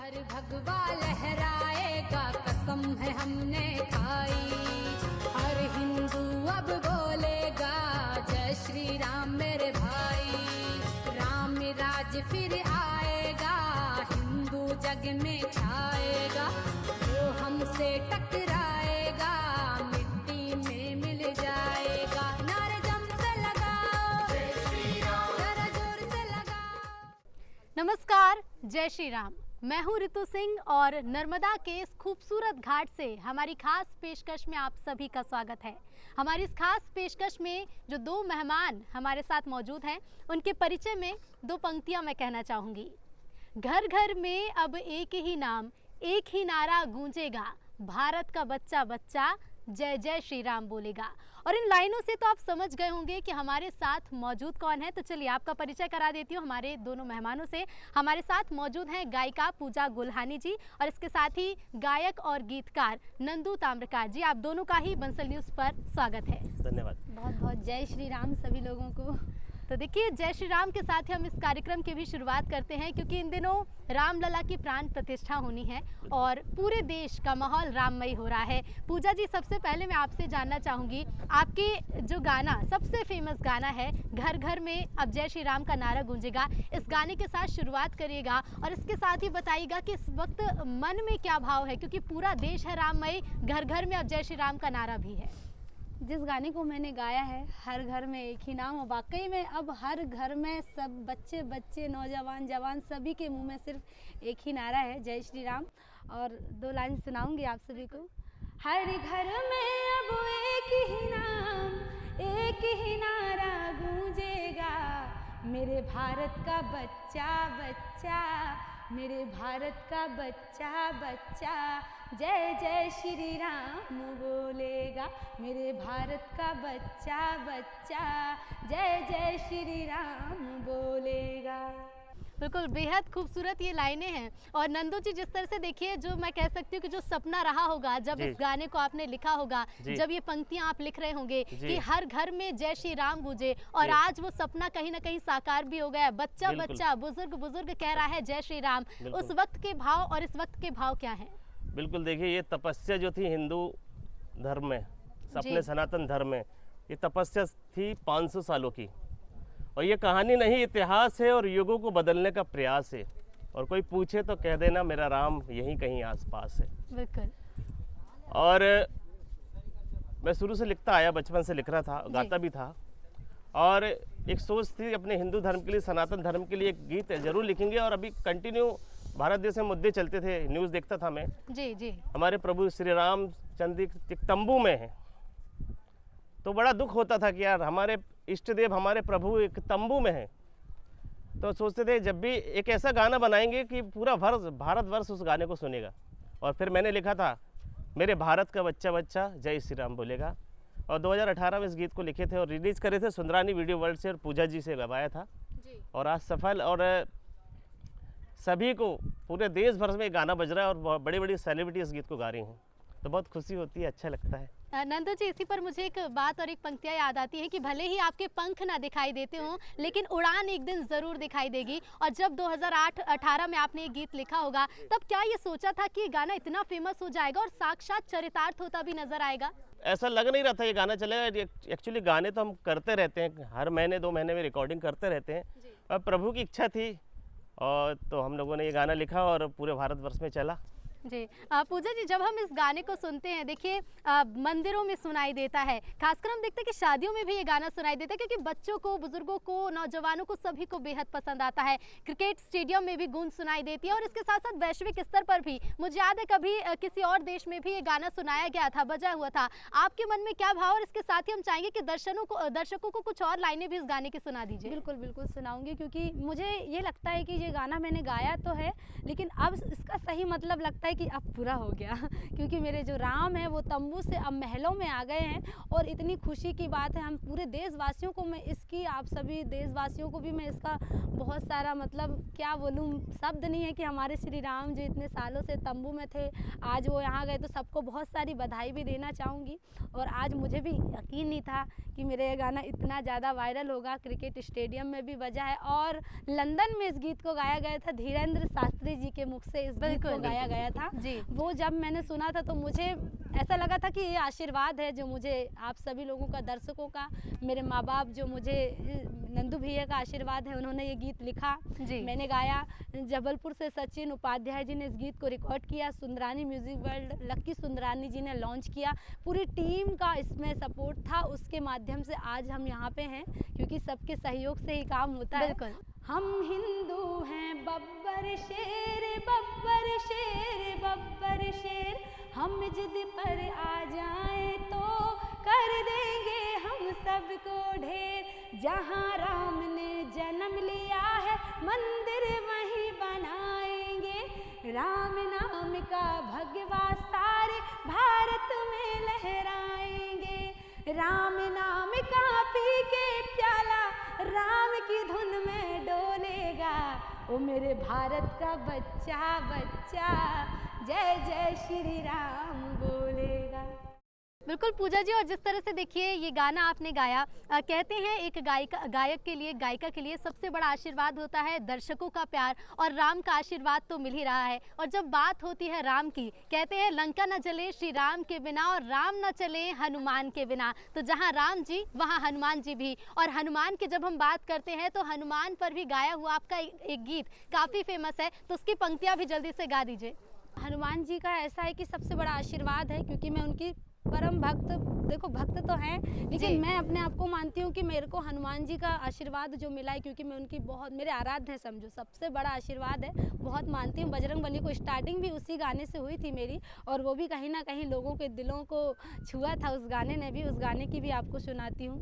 हर भगवा लहराएगा, कसम है हमने खाई। हर हिंदू अब बोलेगा जय श्री राम मेरे भाई। राम राज फिर आएगा, हिंदू जग में छाएगा। जो हमसे टकराएगा मिट्टी में मिल जाएगा। नारे जम से लगाओ, जय श्री राम, जरा जोर से लगाओ। नमस्कार, जय श्री राम। मैं हूं रितु सिंह और नर्मदा के इस खूबसूरत घाट से हमारी खास पेशकश में आप सभी का स्वागत है। हमारी इस खास पेशकश में जो दो मेहमान हमारे साथ मौजूद हैं, उनके परिचय में दो पंक्तियां मैं कहना चाहूँगी। घर घर में अब एक ही नाम, एक ही नारा गूंजेगा, भारत का बच्चा बच्चा जय जय श्री राम बोलेगा। और इन लाइनों से तो आप समझ गए होंगे कि हमारे साथ मौजूद कौन है। तो चलिए आपका परिचय करा देती हूँ हमारे दोनों मेहमानों से। हमारे साथ मौजूद हैं गायिका पूजा गुल्हानी जी और इसके साथ ही गायक और गीतकार नंदू ताम्रकार जी। आप दोनों का ही बंसल न्यूज़ पर स्वागत है। धन्यवाद। बहुत बहुत जय श्री राम सभी लोगों को। तो देखिए, जय श्री राम के साथ ही हम इस कार्यक्रम की भी शुरुआत करते हैं, क्योंकि इन दिनों रामलला की प्राण प्रतिष्ठा होनी है और पूरे देश का माहौल राममय हो रहा है। पूजा जी, सबसे पहले मैं आपसे जानना चाहूँगी, आपके जो गाना सबसे फेमस गाना है घर घर में अब जय श्री राम का नारा गूंजेगा, इस गाने के साथ शुरुआत करिएगा और इसके साथ ही बताइएगा कि इस वक्त मन में क्या भाव है, क्योंकि पूरा देश है राममय, घर घर में अब जय श्री राम का नारा भी है। जिस गाने को मैंने गाया है, हर घर में एक ही नाम, वाकई में अब हर घर में सब बच्चे बच्चे नौजवान जवान सभी के मुंह में सिर्फ एक ही नारा है, जय श्री राम। और दो लाइन सुनाऊंगी आप सभी को। हर घर में अब एक ही नाम, एक ही नारा गूंजेगा, मेरे भारत का बच्चा बच्चा, मेरे भारत का बच्चा बच्चा जय जय श्री राम बोलेगा, मेरे भारत का बच्चा बच्चा जय जय श्री राम बोलेगा। बिल्कुल, बेहद खूबसूरत ये लाइनें हैं। और नंदू जी, जिस तरह से देखिए, जो मैं कह सकती हूँ कि जो सपना रहा होगा जब इस गाने को आपने लिखा होगा, जब ये पंक्तियां आप लिख रहे होंगे कि हर घर में जय श्री राम गूंजे, और आज वो सपना कहीं ना कहीं साकार भी हो गया। बच्चा बच्चा बुजुर्ग बुजुर्ग कह रहा है जय श्री राम। उस वक्त के भाव और इस वक्त के भाव क्या हैं? बिल्कुल, देखिए, ये तपस्या जो थी हिंदू धर्म में, अपने सनातन धर्म में, ये तपस्या थी 500 सालों की। और ये कहानी नहीं, इतिहास है और युगों को बदलने का प्रयास है। और कोई पूछे तो कह देना मेरा राम यहीं कहीं आसपास है। बिल्कुल। और मैं शुरू से लिखता आया, बचपन से लिख रहा था, गाता भी था। और एक सोच थी अपने हिंदू धर्म के लिए, सनातन धर्म के लिए एक गीत जरूर लिखेंगे। और अभी कंटिन्यू भारत देश में मुद्दे चलते थे, न्यूज़ देखता था मैं। जी जी। हमारे प्रभु श्री रामचंद्र एक तंबू में है, तो बड़ा दुख होता था कि यार हमारे इष्ट देव, हमारे प्रभु एक तंबू में है। तो सोचते थे जब भी एक ऐसा गाना बनाएंगे कि पूरा भारतवर्ष उस गाने को सुनेगा। और फिर मैंने लिखा था मेरे भारत का बच्चा बच्चा जय श्री राम बोलेगा। और 2018 में इस गीत को लिखे थे और रिलीज़ करे थे सुंदरानी वीडियो वर्ल्ड से, और पूजा जी से गवाया था जी। और आज सफल, और सभी को पूरे देश भर में गाना बज रहा है और बड़ी बड़ी सेलिब्रिटी इस गीत को गा रही हैं। तो बहुत खुशी होती है, अच्छा लगता है। नंदू जी, इसी पर मुझे एक बात और एक पंक्तियाँ याद आती है कि भले ही आपके पंख ना दिखाई देते हों, लेकिन उड़ान एक दिन ज़रूर दिखाई देगी। और जब 2018 में आपने ये गीत लिखा होगा, तब क्या ये सोचा था कि ये गाना इतना फेमस हो जाएगा और साक्षात चरितार्थ होता भी नजर आएगा? ऐसा लग नहीं रहा था ये गाना चलेगा। एक्चुअली गाने तो हम करते रहते हैं, हर महीने 2 महीने में रिकॉर्डिंग करते रहते हैं। और प्रभु की इच्छा थी और तो हम लोगों ने ये गाना लिखा और पूरे भारतवर्ष में चला। जी। पूजा जी, जब हम इस गाने को सुनते हैं, देखिए मंदिरों में सुनाई देता है, खासकर हम देखते हैं कि शादियों में भी ये गाना सुनाई देता है, क्योंकि बच्चों को, बुजुर्गों को, नौजवानों को सभी को बेहद पसंद आता है। क्रिकेट स्टेडियम में भी गूंज सुनाई देती है और इसके साथ साथ वैश्विक स्तर पर भी। मुझे याद है कभी किसी और देश में भी ये गाना सुनाया गया था, बजा हुआ था। आपके मन में क्या भाव? और इसके साथ ही हम चाहेंगे कि दर्शकों को कुछ और लाइनें भी इस गाने की सुना दीजिए। बिल्कुल बिल्कुल सुनाऊंगी, क्योंकि मुझे ये लगता है कि ये गाना मैंने गाया तो है, लेकिन अब इसका सही मतलब लगता है है कि अब पूरा हो गया क्योंकि मेरे जो राम हैं वो तंबू से अब महलों में आ गए हैं। और इतनी खुशी की बात है, हम पूरे देशवासियों को मैं इसकी, आप सभी देशवासियों को भी मैं इसका बहुत सारा मतलब क्या बोलूँ, शब्द नहीं है कि हमारे श्री राम जो इतने सालों से तंबू में थे आज वो यहाँ गए, तो सबको बहुत सारी बधाई भी देना चाहूँगी। और आज मुझे भी यकीन नहीं था कि मेरा ये गाना इतना ज़्यादा वायरल होगा, क्रिकेट स्टेडियम में भी बजा है और लंदन में इस गीत को गाया गया था, धीरेन्द्र शास्त्री जी के मुख से इस गीत को गाया गया था जी। वो जब मैंने सुना था तो मुझे ऐसा लगा था कि ये आशीर्वाद है जो मुझे आप सभी लोगों का, दर्शकों का, मेरे माँ बाप, जो मुझे नंदू भैया का आशीर्वाद है, उन्होंने ये गीत लिखा, मैंने गाया। जबलपुर से सचिन उपाध्याय जी ने इस गीत को रिकॉर्ड किया, सुंदरानी म्यूजिक वर्ल्ड लक्की सुंदरानी जी ने लॉन्च किया, पूरी टीम का इसमें सपोर्ट था। उसके माध्यम से आज हम यहाँ पे हैं क्योंकि सबके सहयोग से ही काम होता है। बिल्कुल। हम हिंदू हैं बब्बर शेर, बब्बर शेर, बब्बर शेर, हम जिद पर आ जाएं तो कर देंगे हम सबको ढेर। जहाँ राम ने जन्म लिया है मंदिर वहीं बनाएंगे, राम नाम का भगवा सारे भारत में लहराएंगे। राम नाम का पी के प्याला राम की धुन में डोलेगा, ओ मेरे भारत का बच्चा बच्चा जय जय श्री राम बोलेगा। बिल्कुल पूजा जी, और जिस तरह से देखिए ये गाना आपने गाया, कहते हैं एक गायक के लिए, गायिका के लिए सबसे बड़ा आशीर्वाद होता है दर्शकों का प्यार, और राम का आशीर्वाद तो मिल ही रहा है। और जब बात होती है राम की, कहते हैं लंका न जले श्री राम के बिना और राम न चले हनुमान के बिना। तो जहाँ राम जी वहाँ हनुमान जी भी। और हनुमान की जब हम बात करते हैं तो हनुमान पर भी गाया हुआ आपका एक गीत काफ़ी फेमस है, तो उसकी पंक्तियाँ भी जल्दी से गा दीजिए। हनुमान जी का ऐसा है कि सबसे बड़ा आशीर्वाद है क्योंकि मैं उनकी परम भक्त, देखो भक्त तो हैं लेकिन मैं अपने आप को मानती हूँ कि मेरे को हनुमान जी का आशीर्वाद जो मिला है क्योंकि मैं उनकी बहुत, मेरे आराध्य है, समझो सबसे बड़ा आशीर्वाद है, बहुत मानती हूँ। बजरंगबली को स्टार्टिंग भी उसी गाने से हुई थी मेरी, और वो भी कहीं ना कहीं लोगों के दिलों को छुआ था उस गाने ने भी। उस गाने की भी आपको सुनाती हूँ।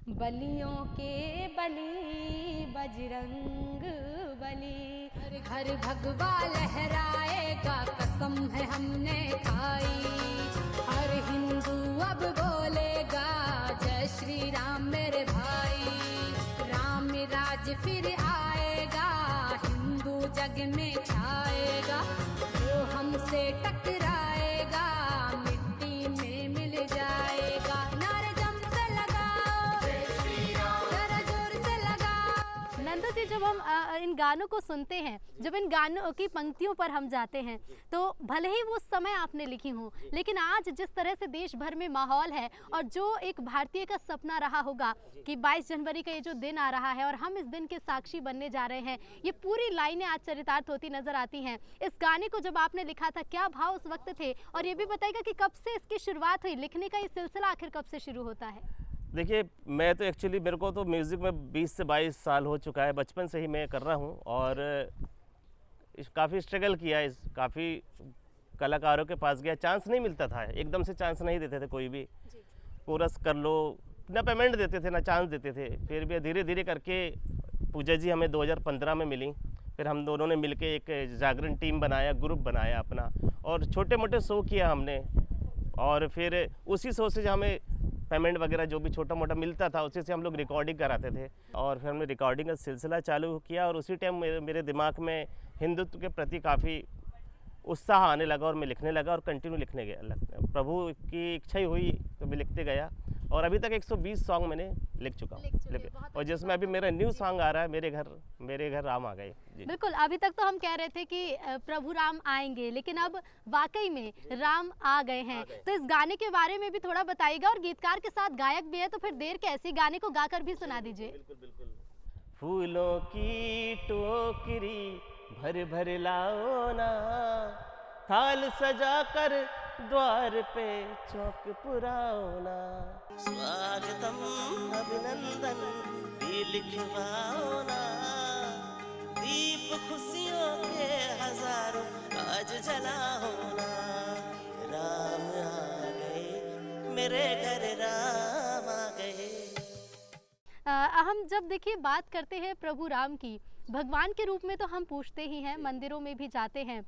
बलियों के बलि बजरंग बली, घर भगवा लहराएगा कसम है हमने खाई, हर हिंदू अब बोलेगा जय श्री राम मेरे भाई। राम राज फिर आएगा, हिंदू जग में छाएगा, जो हमसे टकराएगा मिट्टी में मिल जाएगा। नारे जम से लगाओ, जरा जोर से लगाओ। नंदू जी, जब हम इन गानों को सुनते हैं, जब इन गानों की पंक्तियों पर हम जाते हैं, तो भले ही वो समय आपने लिखी हो, लेकिन आज जिस तरह से देश भर में माहौल है और जो एक भारतीय का सपना रहा होगा कि 22 जनवरी का ये जो दिन आ रहा है और हम इस दिन के साक्षी बनने जा रहे हैं, ये पूरी लाइनें आज चरितार्थ होती नजर आती हैं। इस गाने को जब आपने लिखा था, क्या भाव उस वक्त थे, और ये भी बताइएगा कि कब से इसकी शुरुआत हुई, लिखने का ये सिलसिला आखिर कब से शुरू होता है? देखिए, मैं तो एक्चुअली, मेरे को तो म्यूज़िक में 20 से 22 साल हो चुका है, बचपन से ही मैं कर रहा हूँ, और काफ़ी स्ट्रगल किया, इस काफ़ी कलाकारों के पास गया, चांस नहीं मिलता था, एकदम से चांस नहीं देते थे कोई भी। कोरस कर लो, ना पेमेंट देते थे ना चांस देते थे। फिर भी धीरे धीरे करके पूजा जी हमें 2015 में मिली, फिर हम दोनों ने मिलके एक जागरण टीम बनाया, ग्रुप बनाया अपना, और छोटे मोटे शो किया हमने, और फिर उसी शो से हमें पेमेंट वगैरह जो भी छोटा मोटा मिलता था उसी से हम लोग रिकॉर्डिंग कराते थे, और फिर हमने रिकॉर्डिंग का सिलसिला चालू किया। और उसी टाइम मेरे दिमाग में हिंदुत्व के प्रति काफ़ी उत्साह आने लगा और मैं लिखने लगा और कंटिन्यू लिखने गया। प्रभु की इच्छा ही हुई तो मैं लिखते गया, और अभी तक 120 सॉन्ग मैंने लिख चुका हूँ, और जिसमें अभी मेरा न्यू सॉन्ग आ रहा है, मेरे घर राम आ गए। बिल्कुल, अभी तक तो हम कह रहे थे कि प्रभु राम आएंगे, लेकिन अब वाकई में राम आ गए हैं। तो इस गाने के बारे में भी थोड़ा बताइएगा, और गीतकार के साथ गायक भी है, तो फिर देर कैसी, गाने को गाकर भी सुना दीजिए। बिल्कुल। फूलों की टोकरी भर भर लाओ ना, थाल सजा कर द्वार पे चौक पुराओ ना, स्वागतम अभिनंदन भी लिखवाओ ना, दीप खुशियों के हजारों आज जलाओ ना, राम आ गए मेरे घर, राम आ गए। हम जब देखिए बात करते हैं प्रभु राम की, भगवान के रूप में तो हम पूछते ही हैं, मंदिरों में भी जाते हैं।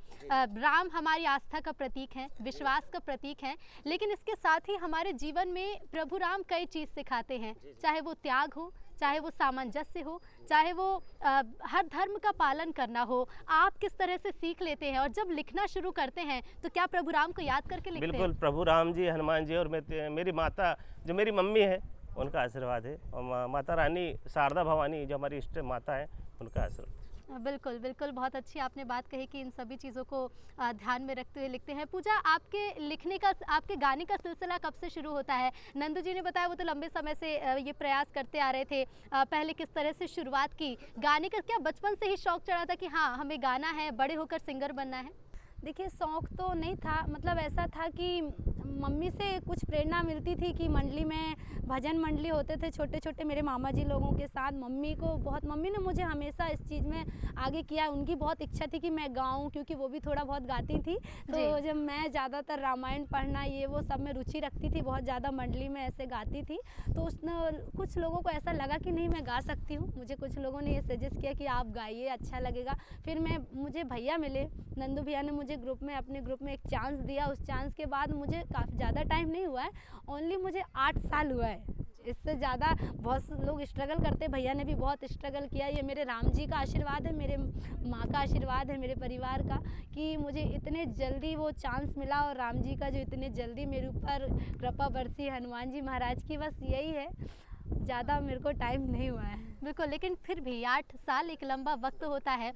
राम हमारी आस्था का प्रतीक हैं, विश्वास का प्रतीक हैं, लेकिन इसके साथ ही हमारे जीवन में प्रभु राम कई चीज़ सिखाते हैं, चाहे वो त्याग हो, चाहे वो सामंजस्य हो, चाहे वो हर धर्म का पालन करना हो। आप किस तरह से सीख लेते हैं और जब लिखना शुरू करते हैं तो क्या प्रभु राम को याद करके लिखते हैं? बिल्कुल, प्रभु राम जी, हनुमान जी और मेरी माता जो मेरी मम्मी है उनका आशीर्वाद है, और माता रानी शारदा भवानी जो हमारी इष्ट माता है उनका आशीर्वाद। बिल्कुल बिल्कुल, बहुत अच्छी आपने बात कही कि इन सभी चीज़ों को ध्यान में रखते हुए लिखते हैं। पूजा, आपके लिखने का, आपके गाने का सिलसिला कब से शुरू होता है? नंदू जी ने बताया वो तो लंबे समय से ये प्रयास करते आ रहे थे। पहले किस तरह से शुरुआत की गाने का? क्या बचपन से ही शौक चढ़ा था कि हाँ हमें गाना है, बड़े होकर सिंगर बनना है? देखिए, शौक़ तो नहीं था, मतलब ऐसा था कि मम्मी से कुछ प्रेरणा मिलती थी कि मंडली में भजन मंडली होते थे छोटे छोटे मेरे मामा जी लोगों के साथ। मम्मी ने मुझे हमेशा इस चीज़ में आगे किया। उनकी बहुत इच्छा थी कि मैं गाऊं, क्योंकि वो भी थोड़ा बहुत गाती थी। तो जब मैं ज़्यादातर रामायण पढ़ना ये वो सब में रुचि रखती थी, बहुत ज़्यादा मंडली में ऐसे गाती थी, तो कुछ लोगों को ऐसा लगा कि नहीं मैं गा सकती हूँ। मुझे कुछ लोगों ने ये सजेस्ट किया कि आप गाइए, अच्छा लगेगा। फिर मुझे भैया मिले, नंदू भैया ने मुझे अपने ग्रुप में एक चांस दिया। उस चांस के बाद मुझे काफ़ी ज़्यादा टाइम नहीं हुआ है, ओनली मुझे 8 साल हुआ है। इससे ज़्यादा बहुत लोग स्ट्रगल करते, भैया ने भी बहुत स्ट्रगल किया। ये मेरे राम जी का आशीर्वाद है, मेरे माँ का आशीर्वाद है, मेरे परिवार का, कि मुझे इतने जल्दी वो चांस मिला, और राम जी का जो इतने जल्दी मेरे ऊपर कृपा बरसी, हनुमान जी महाराज की, बस यही है। ज़्यादा मेरे को टाइम नहीं हुआ है। बिल्कुल, लेकिन फिर भी 8 साल एक लंबा वक्त होता है।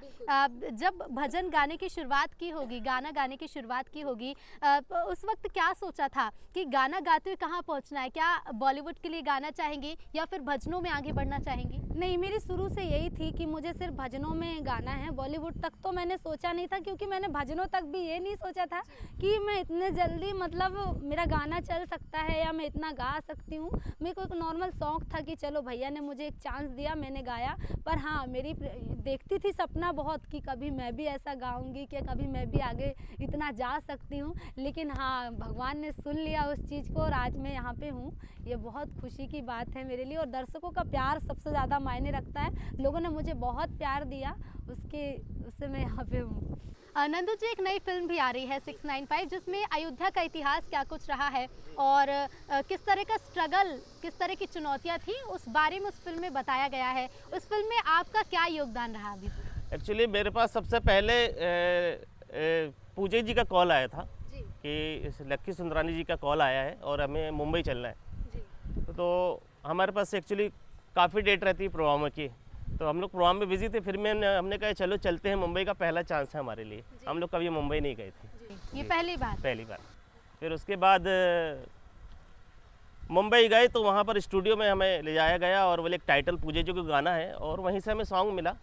जब भजन गाने की शुरुआत की होगी, गाना गाने की शुरुआत की होगी, उस वक्त क्या सोचा था कि गाना गाते हुए कहाँ पहुँचना है? क्या बॉलीवुड के लिए गाना चाहेंगे या फिर भजनों में आगे बढ़ना चाहेंगी? नहीं, मेरी शुरू से यही थी कि मुझे सिर्फ भजनों में गाना है। बॉलीवुड तक तो मैंने सोचा नहीं था, क्योंकि मैंने भजनों तक भी ये नहीं सोचा था कि मैं इतने जल्दी, मतलब मेरा गाना चल सकता है या मैं इतना गा सकती हूँ। मेरे को एक नॉर्मल शौक़ था कि चलो भैया ने मुझे एक चांस दिया, मैंने गाया। पर हाँ, मेरी देखती थी सपना बहुत कि कभी मैं भी ऐसा गाऊंगी, कि कभी मैं भी आगे इतना जा सकती हूँ। लेकिन हाँ, भगवान ने सुन लिया उस चीज़ को, और आज मैं यहाँ पे हूँ। ये बहुत खुशी की बात है मेरे लिए, और दर्शकों का प्यार सबसे ज़्यादा मायने रखता है। लोगों ने मुझे बहुत प्यार दिया, उससे मैं यहाँ पे हूँ। नंदू जी, एक नई फिल्म भी आ रही है 695, जिसमें अयोध्या का इतिहास क्या कुछ रहा है और किस तरह का स्ट्रगल, किस तरह की चुनौतियां थी, उस बारे में उस फिल्म में बताया गया है। उस फिल्म में आपका क्या योगदान रहा अभी? एक्चुअली मेरे पास सबसे पहले पूजा जी का कॉल आया था कि लक्की सुंदरानी जी का कॉल आया है और हमें मुंबई चलना है। तो हमारे पास एक्चुअली काफ़ी डेट रहती है प्रोग्राम की, तो हम लोग प्रोग्राम में बिजी थे। फिर हमने कहा चलो चलते हैं, मुंबई का पहला चांस है हमारे लिए। हम लोग कभी मुंबई नहीं गए थे, ये पहली बार। फिर उसके बाद मुंबई गए तो वहाँ पर स्टूडियो में हमें ले जाया गया, और वो एक टाइटल पूजा जी का गाना है, और वहीं से हमें सॉन्ग मिला।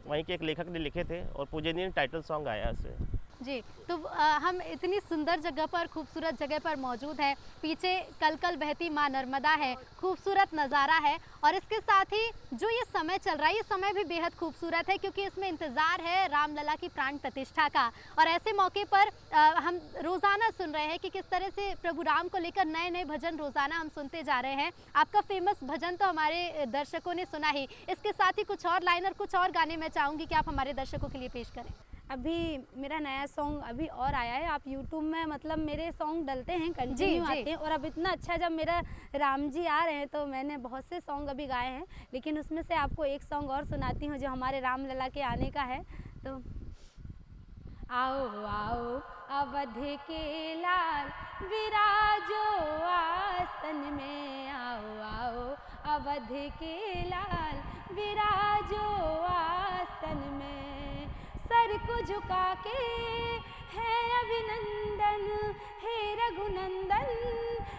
वहीं के एक लेखक ने लिखे थे, और पूजा जी ने टाइटल सॉन्ग आया उससे। जी, तो हम इतनी सुंदर जगह पर, खूबसूरत जगह पर मौजूद हैं। पीछे कल कल बहती माँ नर्मदा है, खूबसूरत नज़ारा है, और इसके साथ ही जो ये समय चल रहा है, ये समय भी बेहद खूबसूरत है, क्योंकि इसमें इंतज़ार है रामलला की प्राण प्रतिष्ठा का। और ऐसे मौके पर हम रोज़ाना सुन रहे हैं कि किस तरह से प्रभु राम को लेकर नए नए भजन रोज़ाना हम सुनते जा रहे हैं। आपका फेमस भजन तो हमारे दर्शकों ने सुना ही, इसके साथ ही कुछ और लाइन और कुछ और गाने मैं चाहूँगी कि आप हमारे दर्शकों के लिए पेश करें। अभी मेरा नया सॉन्ग अभी और आया है। आप YouTube में, मतलब मेरे सॉन्ग डलते हैं, कंटिन्यू आते हैं, और अब इतना अच्छा जब मेरा राम जी आ रहे हैं, तो मैंने बहुत से सॉन्ग अभी गाए हैं, लेकिन उसमें से आपको एक सॉन्ग और सुनाती हूँ जो हमारे रामलला के आने का है। तो आओ आओ अवध के लाल विराजो आसन में, आओ आओ अवध के लाल विराजो आसन में, सर को झुका के है अभिनंदन, हे रघुनंदन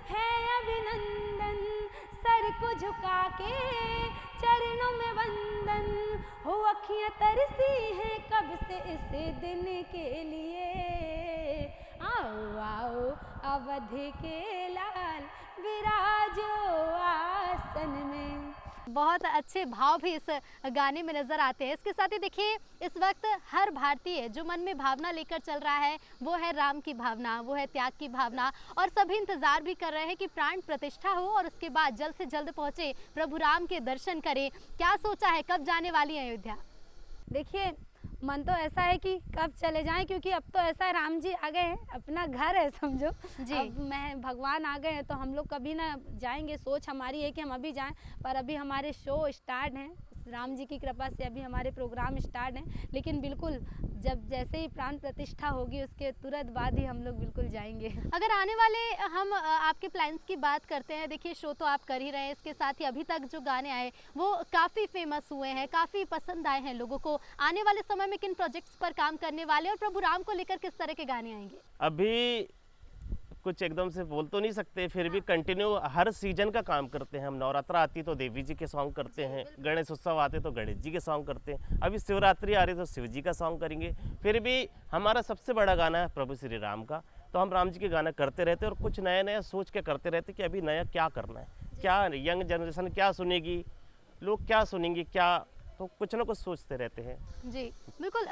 है अभिनंदन, सर को झुका के चरणों में वंदन, हो अखियां तरसी हैं कब से इस दिन के लिए, आओ आओ अवध के लाल विराजो आसन में। बहुत अच्छे भाव भी इस गाने में नज़र आते हैं। इसके साथ ही देखिए, इस वक्त हर भारतीय जो मन में भावना लेकर चल रहा है, वो है राम की भावना, वो है त्याग की भावना, और सभी इंतज़ार भी कर रहे हैं कि प्राण प्रतिष्ठा हो और उसके बाद जल्द से जल्द पहुँचे, प्रभु राम के दर्शन करें। क्या सोचा है, कब जाने वाली है अयोध्या? देखिए मन तो ऐसा है कि कब चले जाएं, क्योंकि अब तो ऐसा है राम जी आ गए हैं, अपना घर है समझो जी। अब मैं भगवान आ गए हैं तो हम लोग कभी ना जाएंगे। सोच हमारी है कि हम अभी जाएं, पर अभी हमारे शो स्टार्ट हैं, राम जी की कृपा से अभी हमारे प्रोग्राम स्टार्ट हैं। लेकिन बिल्कुल जब जैसे ही प्राण प्रतिष्ठा होगी उसके तुरंत बाद ही हम लोग बिल्कुल जाएंगे। अगर आने वाले हम आपके प्लान्स की बात करते हैं, देखिए शो तो आप कर ही रहे हैं, इसके साथ ही अभी तक जो गाने आए वो काफ़ी फेमस हुए हैं, काफ़ी पसंद आए हैं लोगों को। आने वाले समय में किन प्रोजेक्ट्स पर काम करने वाले और प्रभु राम को लेकर किस तरह के गाने आएंगे? अभी कुछ एकदम से बोल तो नहीं सकते, फिर भी कंटिन्यू हर सीजन का काम करते हैं हम। नवरात्रा आती तो देवी जी के सॉन्ग करते हैं, गणेश उत्सव आते तो गणेश जी के सॉन्ग करते हैं, अभी शिवरात्रि आ रही तो शिव जी का सॉन्ग करेंगे। फिर भी हमारा सबसे बड़ा गाना है प्रभु श्री राम का, तो हम राम जी के गाना करते रहते हैं और कुछ नया नया सोच के करते रहते कि अभी नया क्या करना है, क्या यंग जनरेशन क्या सुनेगी, लोग क्या सुनेंगे, क्या, तो कुछ ना कुछ सोचते रहते हैं। जी बिल्कुल।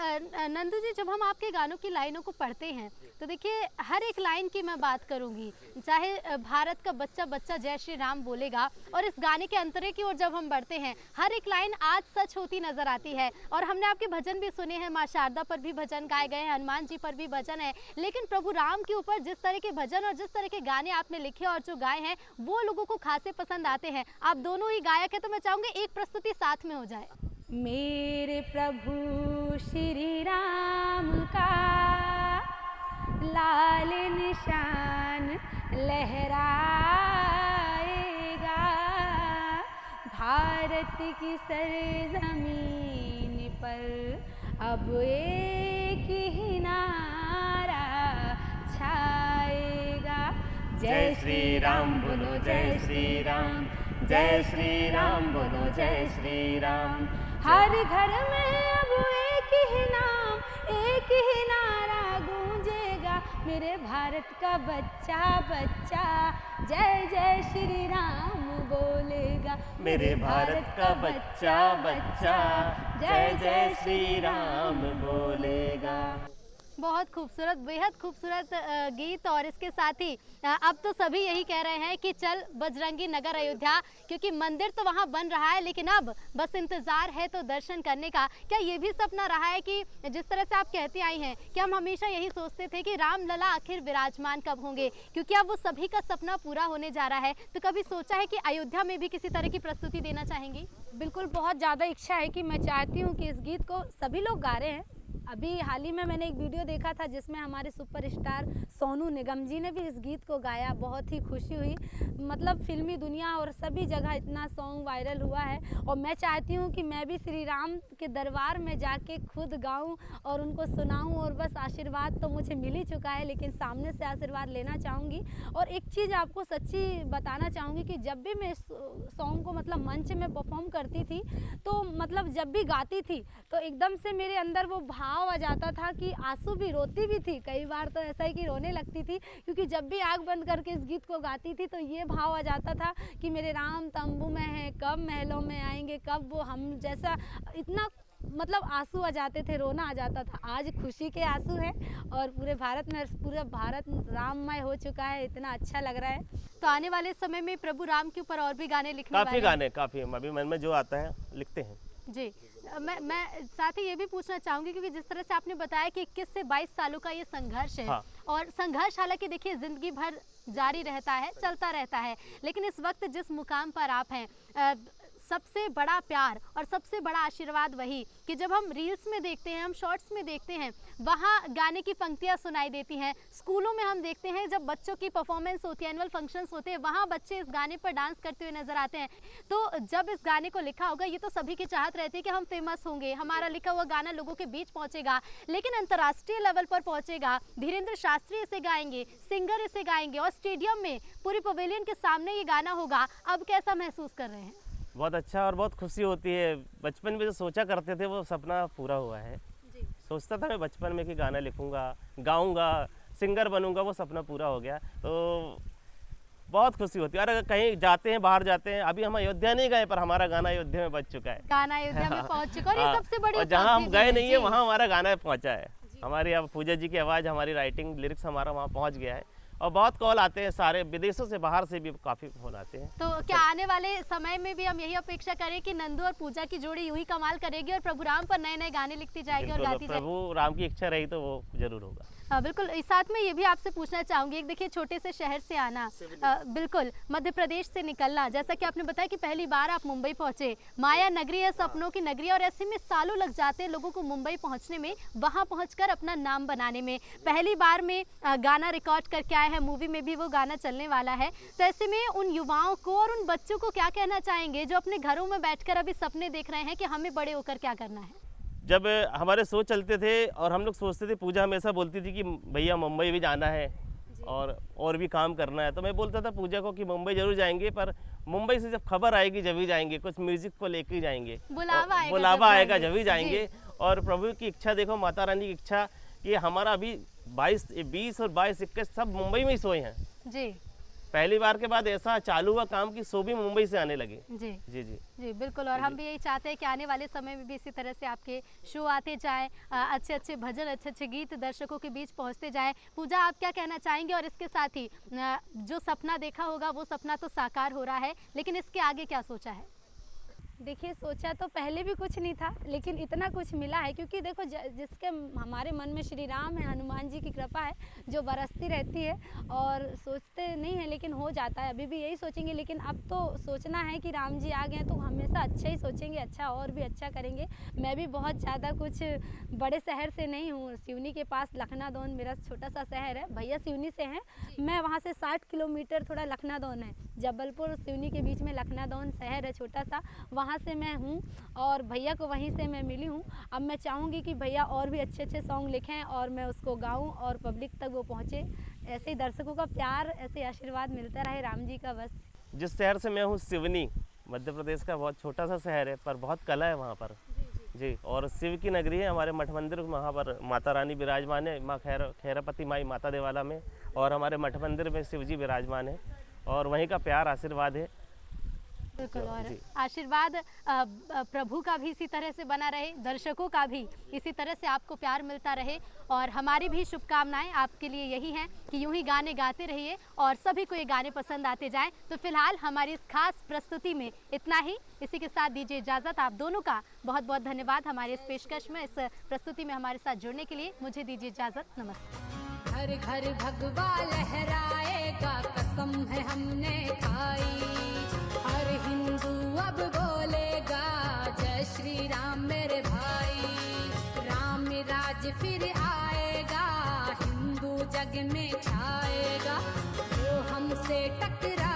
नंदू जी, जब हम आपके गानों की लाइनों को पढ़ते हैं तो देखिए हर एक लाइन की मैं बात करूंगी, चाहे भारत का बच्चा बच्चा जय श्री राम बोलेगा, और इस गाने के अंतरे की ओर जब हम बढ़ते हैं हर एक लाइन आज सच होती नजर आती है। और हमने आपके भजन भी सुने हैं, माँ शारदा पर भी भजन गाए गए हैं, हनुमान जी पर भी भजन है, लेकिन प्रभु राम के ऊपर जिस तरह के भजन और जिस तरह के गाने आपने लिखे और जो गाए हैं वो लोगों को खासे पसंद आते हैं। आप दोनों ही गायक हैं तो मैं चाहूँगी एक प्रस्तुति साथ में हो जाए। मेरे प्रभु श्री राम का लाल निशान लहराएगा, भारत की सरजमीन पर अब एक ही नारा छाएगा। जय श्री राम बोलो, जय श्री राम, जय श्री राम बोलो, जय श्री राम। हर घर में अब एक ही नाम, एक ही नारा गूंजेगा, मेरे भारत का बच्चा बच्चा जय जय श्री राम बोलेगा। मेरे भारत का बच्चा बच्चा जय जय श्री राम बोलेगा। बहुत खूबसूरत, बेहद खूबसूरत गीत। और इसके साथ ही अब तो सभी यही कह रहे हैं कि चल बजरंगी नगर अयोध्या, क्योंकि मंदिर तो वहाँ बन रहा है, लेकिन अब बस इंतज़ार है तो दर्शन करने का। क्या ये भी सपना रहा है कि जिस तरह से आप कहती आई हैं कि हम हमेशा यही सोचते थे कि राम लला आखिर विराजमान कब होंगे, क्योंकि अब वो सभी का सपना पूरा होने जा रहा है, तो कभी सोचा है कि अयोध्या में भी किसी तरह की प्रस्तुति देना चाहेंगी? बिल्कुल, बहुत ज़्यादा इच्छा है कि मैं चाहती हूँ कि इस गीत को सभी लोग गा रहे हैं। अभी हाल ही में मैंने एक वीडियो देखा था जिसमें हमारे सुपरस्टार सोनू निगम जी ने भी इस गीत को गाया, बहुत ही खुशी हुई। मतलब फिल्मी दुनिया और सभी जगह इतना सॉन्ग वायरल हुआ है, और मैं चाहती हूँ कि मैं भी श्री राम के दरबार में जाके खुद गाऊं और उनको सुनाऊं। और बस आशीर्वाद तो मुझे मिल ही चुका है, लेकिन सामने से आशीर्वाद लेना चाहूँगी। और एक चीज़ आपको सच्ची बताना चाहूँगी कि जब भी मैं इस सॉन्ग को मतलब मंच में परफॉर्म करती थी, तो मतलब जब भी गाती थी तो एकदम से मेरे अंदर वो भाव आ जाता था कि आंसू भी, रोती भी थी। कई बार तो ऐसा ही कि रोने लगती थी, क्योंकि जब भी आँख बंद करके इस गीत को गाती थी तो ये भाव आ जाता था कि मेरे राम तंबू में है, कब महलों में आएंगे, कब वो हम जैसा, इतना मतलब आंसू आ जाते थे, रोना आ जाता था। आज खुशी के आंसू हैं और पूरे भारत में, पूरा भारत राममय हो चुका है, इतना अच्छा लग रहा है। तो आने वाले समय में प्रभु राम के ऊपर और भी गाने लिखने काफ़ी वाले हैं? गाने, काफ़ी अभी मन में जो आता है लिखते हैं। जी, मैं साथ ही ये भी पूछना चाहूँगी, क्योंकि जिस तरह से आपने बताया कि 21 से 22 सालों का ये संघर्ष है। हाँ। और संघर्ष हालांकि देखिए ज़िंदगी भर जारी रहता है, चलता रहता है, लेकिन इस वक्त जिस मुकाम पर आप हैं, सबसे बड़ा प्यार और सबसे बड़ा आशीर्वाद वही कि जब हम रील्स में देखते हैं, हम शॉर्ट्स में देखते हैं, वहाँ गाने की पंक्तियाँ सुनाई देती हैं। स्कूलों में हम देखते हैं जब बच्चों की परफॉर्मेंस होती है, एनुअल फंक्शंस होते हैं, वहाँ बच्चे इस गाने पर डांस करते हुए नजर आते हैं। तो जब इस गाने को लिखा होगा, ये तो सभी की चाहत रहती है कि हम फेमस होंगे, हमारा लिखा हुआ गाना लोगों के बीच पहुँचेगा, लेकिन अंतर्राष्ट्रीय लेवल पर पहुँचेगा। धीरेन्द्र शास्त्री इसे गाएंगे, सिंगर इसे गाएंगे और स्टेडियम में पूरी पवेलियन के सामने ये गाना होगा। अब कैसा महसूस कर रहे हैं? बहुत अच्छा और बहुत खुशी होती है। बचपन में जो सोचा करते थे वो सपना पूरा हुआ है। सोचता था मैं बचपन में कि गाना लिखूंगा, गाऊंगा, सिंगर बनूंगा, वो सपना पूरा हो गया, तो बहुत खुशी होती है। और अगर कहीं जाते हैं, बाहर जाते हैं, अभी हम अयोध्या नहीं गए पर हमारा गाना अयोध्या में बज चुका है। गाना अयोध्या में पहुंच चुका है, और ये सबसे बड़ी और जहाँ हम उपलब्धि गए भी नहीं है जी। वहाँ हमारा गाना पहुँचा है। हमारी अब पूजा जी की आवाज़, हमारी राइटिंग, लिरिक्स हमारा वहाँ पहुँच गया है। और बहुत कॉल आते हैं, सारे विदेशों से, बाहर से भी काफ़ी फोन आते हैं। तो क्या आने वाले समय में भी हम यही अपेक्षा करें कि नंदू और पूजा की जोड़ी यूं ही कमाल करेगी और प्रभु राम पर नए नए गाने लिखती जाएगी और बिल्कुल, गाती जाएगी? प्रभु राम की इच्छा रही तो वो जरूर होगा। बिल्कुल। इस साथ में ये भी आपसे पूछना चाहूंगी, एक देखिए छोटे से शहर से आना, बिल्कुल मध्य प्रदेश से निकलना, जैसा कि आपने बताया कि पहली बार आप मुंबई पहुंचे, माया नगरी है, सपनों की नगरी, और ऐसे में सालों लग जाते हैं लोगों को मुंबई पहुंचने में, वहां पहुंचकर अपना नाम बनाने में। पहली बार में गाना रिकॉर्ड करके आए हैं, मूवी में भी वो गाना चलने वाला है। तो ऐसे में उन युवाओं को और उन बच्चों को क्या कहना चाहेंगे जो अपने घरों में बैठकर अभी सपने देख रहे हैं कि हमें बड़े होकर क्या करना है? जब हमारे शो चलते थे और हम लोग सोचते थे, पूजा हमेशा बोलती थी कि भैया मुंबई भी जाना है और भी काम करना है, तो मैं बोलता था पूजा को कि मुंबई जरूर जाएंगे, पर मुंबई से जब खबर आएगी जब ही जाएंगे, कुछ म्यूजिक को लेके ही जाएंगे, बुलावा आएगा जब ही जाएंगे। और प्रभु की इच्छा देखो, माता रानी की इच्छा कि हमारा अभी 20 और 21 सब मुंबई में ही सोए हैं जी। पहली बार के बाद ऐसा चालू हुआ काम कि शो भी मुंबई से आने लगे। जी जी जी जी बिल्कुल। और हम भी यही चाहते हैं कि आने वाले समय में भी इसी तरह से आपके शो आते जाएं, अच्छे अच्छे भजन, अच्छे अच्छे गीत दर्शकों के बीच पहुंचते जाएं। पूजा, आप क्या कहना चाहेंगे? और इसके साथ ही जो सपना देखा होगा वो सपना तो साकार हो रहा है, लेकिन इसके आगे क्या सोचा है? देखिए, सोचा तो पहले भी कुछ नहीं था, लेकिन इतना कुछ मिला है क्योंकि देखो जिसके हमारे मन में श्री राम है, हनुमान जी की कृपा है जो बरसती रहती है, और सोचते नहीं है लेकिन हो जाता है। अभी भी यही सोचेंगे, लेकिन अब तो सोचना है कि राम जी आ गए हैं तो हमेशा अच्छा ही सोचेंगे, अच्छा और भी अच्छा करेंगे। मैं भी बहुत ज़्यादा कुछ बड़े शहर से नहीं हूँ, सिवनी के पास लखनादौन मेरा छोटा सा शहर है, भैया सिवनी से हैं, मैं वहाँ से 60 किलोमीटर थोड़ा लखनादौन है, जबलपुर और सिवनी के बीच में लखनादौन शहर है छोटा सा, वहाँ से मैं हूँ और भैया को वहीं से मैं मिली हूँ। अब मैं चाहूँगी कि भैया और भी अच्छे अच्छे सॉन्ग लिखें और मैं उसको गाऊँ और पब्लिक तक वो पहुँचे। ऐसे ही दर्शकों का प्यार, ऐसे आशीर्वाद मिलता रहे राम जी का बस। जिस शहर से मैं हूँ, सिवनी, मध्य प्रदेश का बहुत छोटा सा शहर है, पर बहुत कला है वहाँ पर जी। और शिव की नगरी है, हमारे मठ मंदिर वहाँ पर माता रानी विराजमान है, माँ खैरापति माई माता देवाला में, और हमारे मठ मंदिर में शिव जी विराजमान है, और वहीं का प्यार आशीर्वाद है। बिल्कुल। और आशीर्वाद प्रभु का भी इसी तरह से बना रहे, दर्शकों का भी इसी तरह से आपको प्यार मिलता रहे, और हमारी भी शुभकामनाएं आपके लिए यही हैं कि यूं ही गाने गाते रहिए और सभी को ये गाने पसंद आते जाएं। तो फिलहाल हमारी इस खास प्रस्तुति में इतना ही। इसी के साथ दीजिए इजाज़त। आप दोनों का बहुत बहुत धन्यवाद हमारे इस पेशकश में, इस प्रस्तुति में हमारे साथ जुड़ने के लिए। मुझे दीजिए इजाज़त, नमस्कार। घर घर भगवा लहराएगा, कसम है हमने खाई, हर हिंदू अब बोलेगा जय श्री राम मेरे भाई। राम राज फिर आएगा, हिंदू जग में छाएगा, जो हमसे टकरा